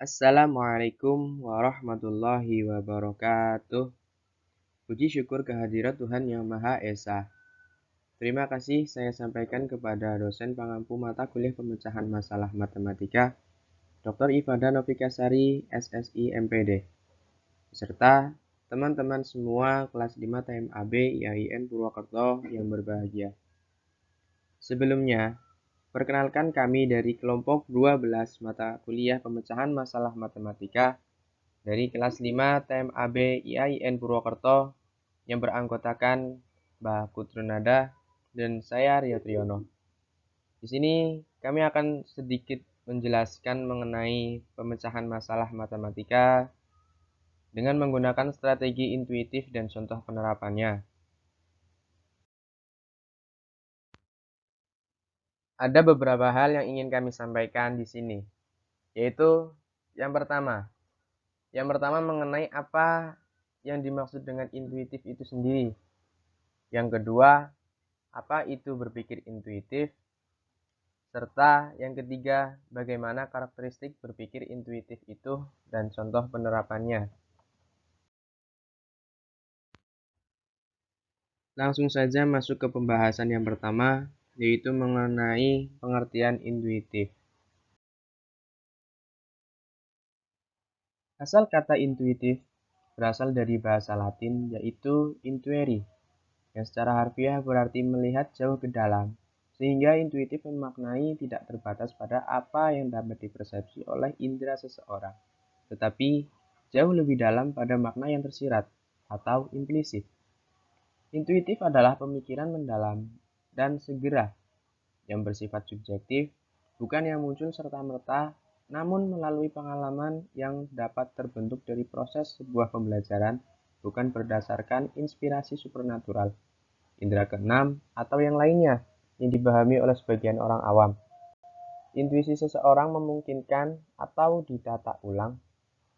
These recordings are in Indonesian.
Assalamualaikum warahmatullahi wabarakatuh. Puji syukur kehadirat Tuhan Yang Maha Esa. Terima kasih saya sampaikan kepada dosen pengampu mata kuliah pemecahan masalah matematika, Dr. Ifada Novikasari, SSI MPD, beserta teman-teman semua kelas 5 TMAB IAIN Purwokerto yang berbahagia. Sebelumnya, perkenalkan kami dari kelompok 12 mata kuliah pemecahan masalah matematika dari kelas 5 TMAB IAIN Purwokerto yang beranggotakan Mbah Kutrunada dan saya Rio Triyono. Di sini kami akan sedikit menjelaskan mengenai pemecahan masalah matematika dengan menggunakan strategi intuitif dan contoh penerapannya. Ada beberapa hal yang ingin kami sampaikan di sini, yaitu yang pertama mengenai apa yang dimaksud dengan intuitif itu sendiri. Yang kedua, apa itu berpikir intuitif? Serta yang ketiga, bagaimana karakteristik berpikir intuitif itu dan contoh penerapannya. Langsung saja masuk ke pembahasan yang pertama, yaitu mengenai pengertian intuitif. Asal kata intuitif berasal dari bahasa Latin, yaitu intuere, yang secara harfiah berarti melihat jauh ke dalam, sehingga intuitif memaknai tidak terbatas pada apa yang dapat dipersepsi oleh indera seseorang, tetapi jauh lebih dalam pada makna yang tersirat atau implisit. Intuitif adalah pemikiran mendalam dan segera yang bersifat subjektif, bukan yang muncul serta-merta, namun melalui pengalaman yang dapat terbentuk dari proses sebuah pembelajaran, bukan berdasarkan inspirasi supernatural, indera keenam, atau yang lainnya yang dipahami oleh sebagian orang awam. Intuisi seseorang memungkinkan atau ditata ulang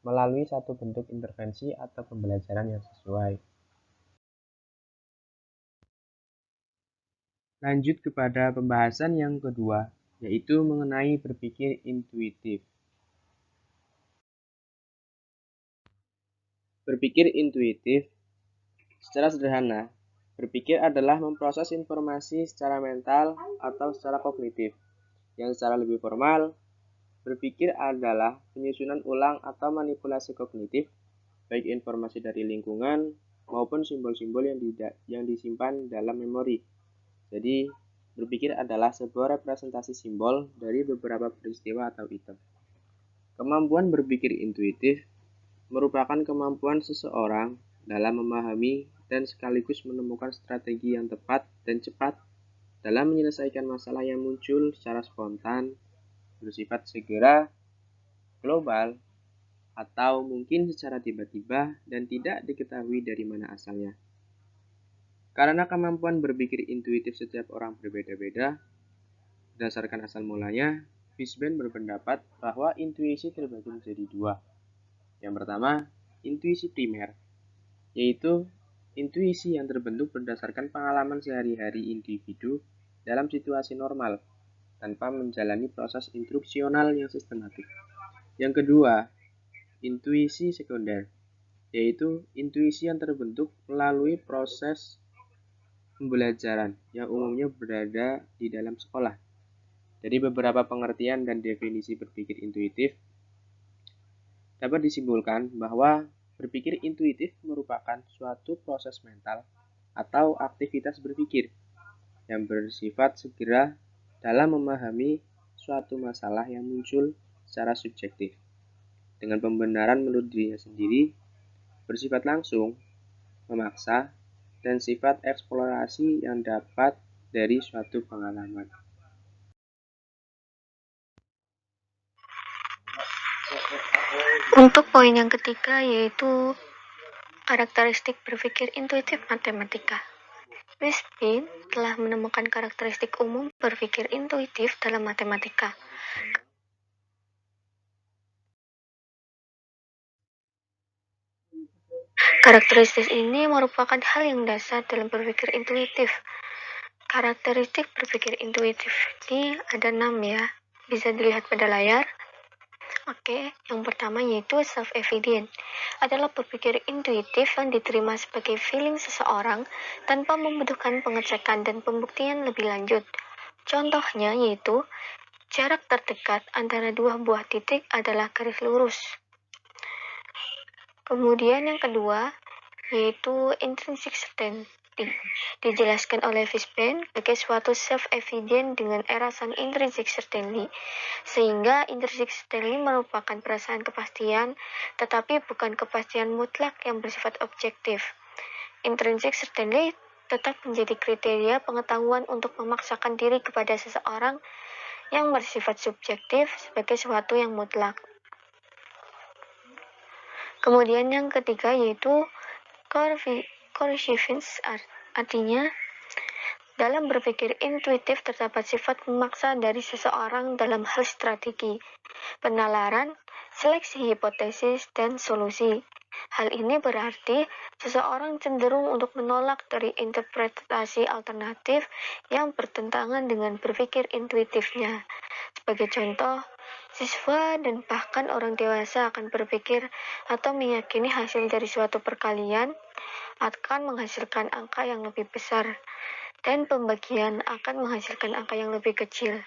melalui satu bentuk intervensi atau pembelajaran yang sesuai. Lanjut kepada pembahasan yang kedua, yaitu mengenai berpikir intuitif. Berpikir intuitif, secara sederhana, berpikir adalah memproses informasi secara mental atau secara kognitif. Yang secara lebih formal, berpikir adalah penyusunan ulang atau manipulasi kognitif, baik informasi dari lingkungan maupun simbol-simbol yang disimpan dalam memori. Jadi, berpikir adalah sebuah representasi simbol dari beberapa peristiwa atau item. Kemampuan berpikir intuitif merupakan kemampuan seseorang dalam memahami dan sekaligus menemukan strategi yang tepat dan cepat dalam menyelesaikan masalah yang muncul secara spontan, bersifat segera, global, atau mungkin secara tiba-tiba dan tidak diketahui dari mana asalnya. Karena kemampuan berpikir intuitif setiap orang berbeda-beda, berdasarkan asal mulanya, Fishman berpendapat bahwa intuisi terbagi menjadi dua. Yang pertama, intuisi primer, yaitu intuisi yang terbentuk berdasarkan pengalaman sehari-hari individu dalam situasi normal, tanpa menjalani proses instruksional yang sistematik. Yang kedua, intuisi sekunder, yaitu intuisi yang terbentuk melalui proses pembelajaran yang umumnya berada di dalam sekolah. Dari beberapa pengertian dan definisi berpikir intuitif, dapat disimpulkan bahwa berpikir intuitif merupakan suatu proses mental atau aktivitas berpikir yang bersifat segera dalam memahami suatu masalah yang muncul secara subjektif, dengan pembenaran menurut dirinya sendiri, bersifat langsung, memaksa, dan sifat eksplorasi yang dapat dari suatu pengalaman. Untuk poin yang ketiga yaitu karakteristik berpikir intuitif matematika. Fishman telah menemukan karakteristik umum berpikir intuitif dalam matematika. Karakteristik ini merupakan hal yang dasar dalam berpikir intuitif. Karakteristik berpikir intuitif ini ada 6 ya, bisa dilihat pada layar. Oke, yang pertama yaitu self-evident. Adalah berpikir intuitif yang diterima sebagai feeling seseorang tanpa membutuhkan pengecekan dan pembuktian lebih lanjut. Contohnya yaitu jarak terdekat antara dua buah titik adalah garis lurus. Kemudian yang kedua yaitu intrinsic certainty. Dijelaskan oleh Fishburne sebagai suatu self-evident dengan erasan intrinsic certainty, sehingga intrinsic certainty merupakan perasaan kepastian, tetapi bukan kepastian mutlak yang bersifat objektif. Intrinsic certainty tetap menjadi kriteria pengetahuan untuk memaksakan diri kepada seseorang yang bersifat subjektif sebagai sesuatu yang mutlak. Kemudian yang ketiga yaitu coercivence, artinya dalam berpikir intuitif terdapat sifat memaksa dari seseorang dalam hal strategi, penalaran, seleksi hipotesis, dan solusi. Hal ini berarti seseorang cenderung untuk menolak dari interpretasi alternatif yang bertentangan dengan berpikir intuitifnya. Sebagai contoh, siswa dan bahkan orang dewasa akan berpikir atau meyakini hasil dari suatu perkalian akan menghasilkan angka yang lebih besar, dan pembagian akan menghasilkan angka yang lebih kecil.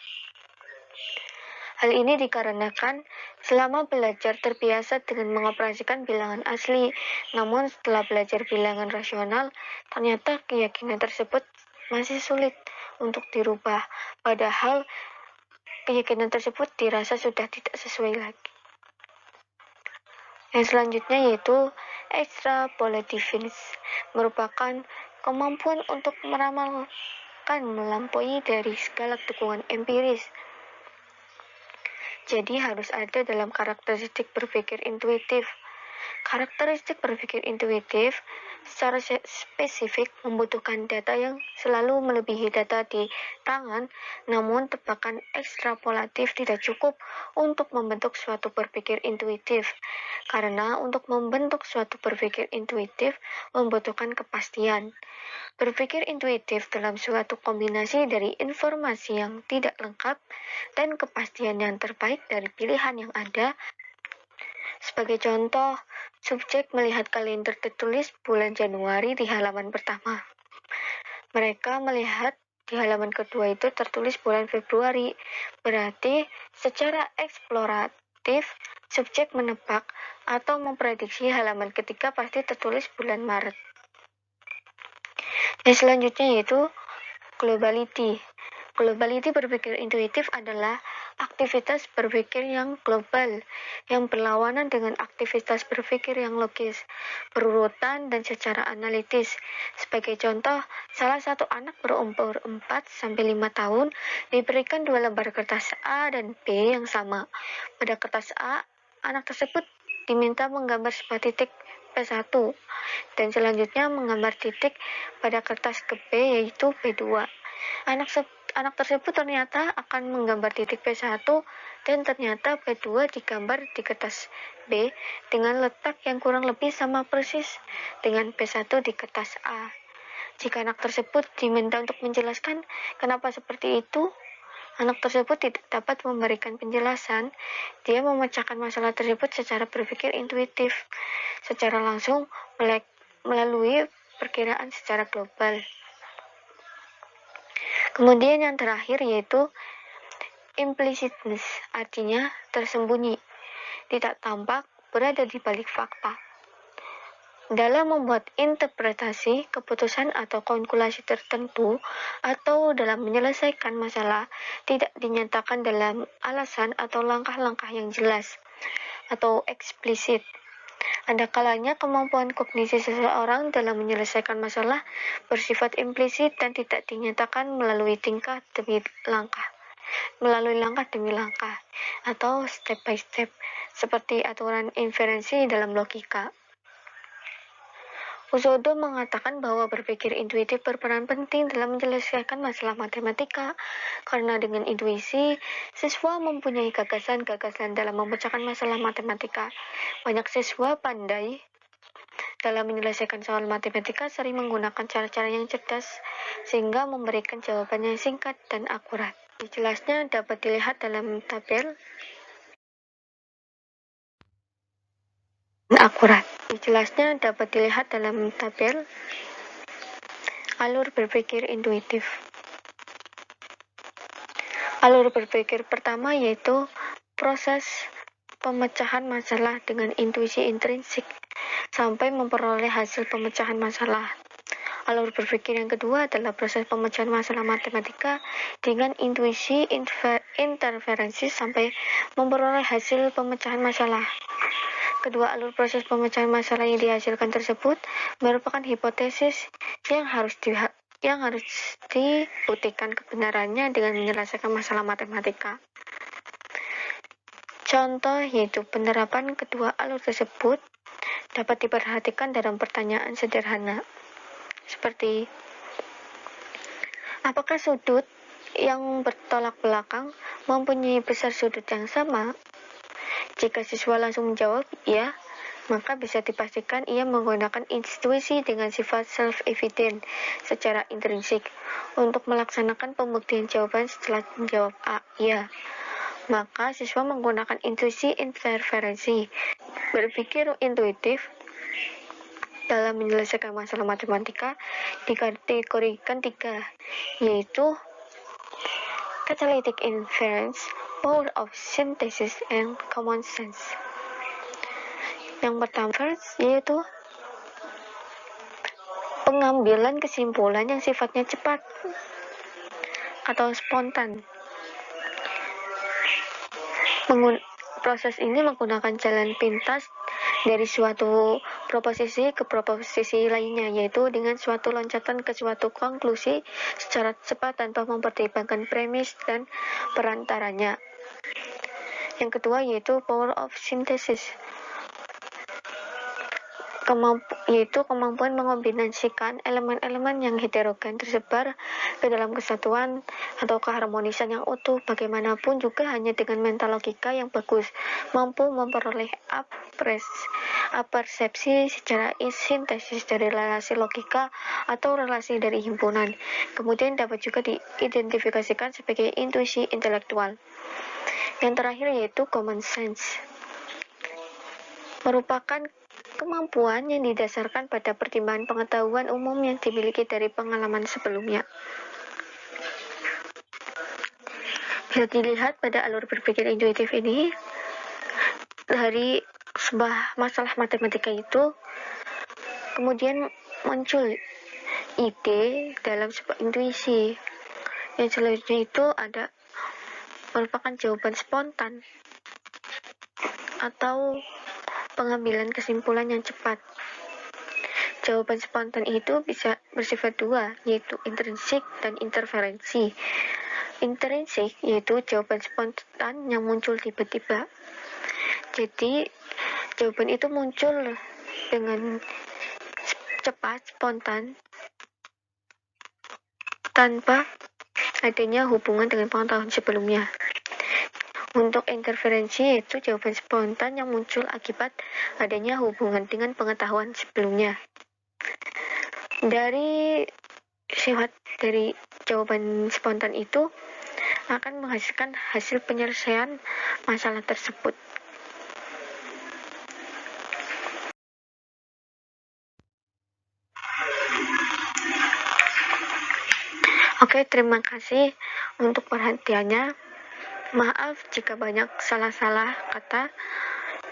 Hal ini dikarenakan selama belajar terbiasa dengan mengoperasikan bilangan asli, namun setelah belajar bilangan rasional, ternyata keyakinan tersebut masih sulit untuk dirubah, padahal keyakinan tersebut dirasa sudah tidak sesuai lagi. Yang selanjutnya yaitu extrapolativeness, merupakan kemampuan untuk meramalkan melampaui dari segala dukungan empiris. Jadi harus ada dalam karakteristik berpikir intuitif. Karakteristik berpikir intuitif secara spesifik membutuhkan data yang selalu melebihi data di tangan, namun tebakan ekstrapolatif tidak cukup untuk membentuk suatu berpikir intuitif. Karena untuk membentuk suatu berpikir intuitif membutuhkan kepastian. Berpikir intuitif dalam suatu kombinasi dari informasi yang tidak lengkap dan kepastian yang terbaik dari pilihan yang ada. Sebagai contoh, subjek melihat kalender tertulis bulan Januari di halaman pertama. Mereka melihat di halaman kedua itu tertulis bulan Februari. Berarti secara eksploratif, subjek menebak atau memprediksi halaman ketiga pasti tertulis bulan Maret. Yang selanjutnya yaitu globality. Globality berpikir intuitif adalah aktivitas berpikir yang global, yang berlawanan dengan aktivitas berpikir yang logis, berurutan, dan secara analitis. Sebagai contoh, salah satu anak berumur 4-5 tahun diberikan 2 lembar kertas A dan B yang sama. Pada kertas A, anak tersebut diminta menggambar sebuah titik P1, dan selanjutnya menggambar titik pada kertas ke B yaitu B2. Anak tersebut ternyata akan menggambar titik P1 dan ternyata P2 digambar di kertas B dengan letak yang kurang lebih sama persis dengan P1 di kertas A. Jika anak tersebut diminta untuk menjelaskan kenapa seperti itu, anak tersebut tidak dapat memberikan penjelasan. Dia memecahkan masalah tersebut secara berpikir intuitif, secara langsung melalui perkiraan secara global. Kemudian yang terakhir yaitu implicitness, artinya tersembunyi, tidak tampak, berada di balik fakta. Dalam membuat interpretasi, keputusan atau kalkulasi tertentu, atau dalam menyelesaikan masalah, tidak dinyatakan dalam alasan atau langkah-langkah yang jelas atau eksplisit. Ada kalanya kemampuan kognisi seseorang dalam menyelesaikan masalah bersifat implisit dan tidak dinyatakan melalui langkah demi langkah, atau step by step, seperti aturan inferensi dalam logika. Usodo mengatakan bahwa berpikir intuitif berperan penting dalam menyelesaikan masalah matematika, karena dengan intuisi, siswa mempunyai gagasan-gagasan dalam memecahkan masalah matematika. Banyak siswa pandai dalam menyelesaikan soal matematika sering menggunakan cara-cara yang cerdas, sehingga memberikan jawaban yang singkat dan akurat. Jelasnya dapat dilihat dalam tabel akurat. Jelasnya dapat dilihat dalam tabel alur berpikir intuitif. Alur berpikir pertama yaitu proses pemecahan masalah dengan intuisi intrinsik sampai memperoleh hasil pemecahan masalah. Alur berpikir yang kedua adalah proses pemecahan masalah matematika dengan intuisi interferensi sampai memperoleh hasil pemecahan masalah. Kedua alur proses pemecahan masalah yang dihasilkan tersebut merupakan hipotesis yang harus dibuktikan kebenarannya dengan menyelesaikan masalah matematika. Contoh yaitu penerapan kedua alur tersebut dapat diperhatikan dalam pertanyaan sederhana. Seperti, apakah sudut yang bertolak belakang mempunyai besar sudut yang sama? Jika siswa langsung menjawab ya, maka bisa dipastikan ia menggunakan intuisi dengan sifat self-evident secara intrinsik untuk melaksanakan pembuktian jawaban setelah menjawab A, ya. Maka siswa menggunakan intuisi interferensi. Berpikir intuitif dalam menyelesaikan masalah matematika dikategorikan 3, yaitu catalytic inference, power of synthesis, and common sense. Yang pertama yaitu pengambilan kesimpulan yang sifatnya cepat atau spontan. Proses ini menggunakan jalan pintas dari suatu proposisi ke proposisi lainnya, yaitu dengan suatu loncatan ke suatu konklusi secara cepat tanpa mempertimbangkan premis dan perantaranya. Yang kedua yaitu power of synthesis, yaitu kemampuan mengombinasikan elemen-elemen yang heterogen tersebar ke dalam kesatuan atau keharmonisan yang utuh. Bagaimanapun juga hanya dengan mental logika yang bagus mampu memperoleh apersepsi secara sintesis dari relasi logika atau relasi dari himpunan. Kemudian dapat juga diidentifikasikan sebagai intuisi intelektual. Yang terakhir yaitu common sense, merupakan kemampuan yang didasarkan pada pertimbangan pengetahuan umum yang dimiliki dari pengalaman sebelumnya. Bisa dilihat pada alur berpikir intuitif ini, dari sebuah masalah matematika itu kemudian muncul ide dalam sebuah intuisi. Yang selanjutnya itu ada merupakan jawaban spontan atau pengambilan kesimpulan yang cepat. Jawaban spontan itu bisa bersifat dua, yaitu intrinsik dan interferensi. Intrinsik yaitu jawaban spontan yang muncul tiba-tiba. Jadi jawaban itu muncul dengan cepat, spontan, tanpa adanya hubungan dengan pengetahuan sebelumnya. Untuk interferensi yaitu jawaban spontan yang muncul akibat adanya hubungan dengan pengetahuan sebelumnya. Dari sifat dari jawaban spontan itu akan menghasilkan hasil penyelesaian masalah tersebut. Oke, terima kasih untuk perhatiannya. Maaf jika banyak salah-salah kata.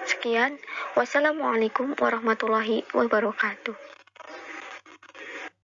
Sekian, wassalamualaikum warahmatullahi wabarakatuh.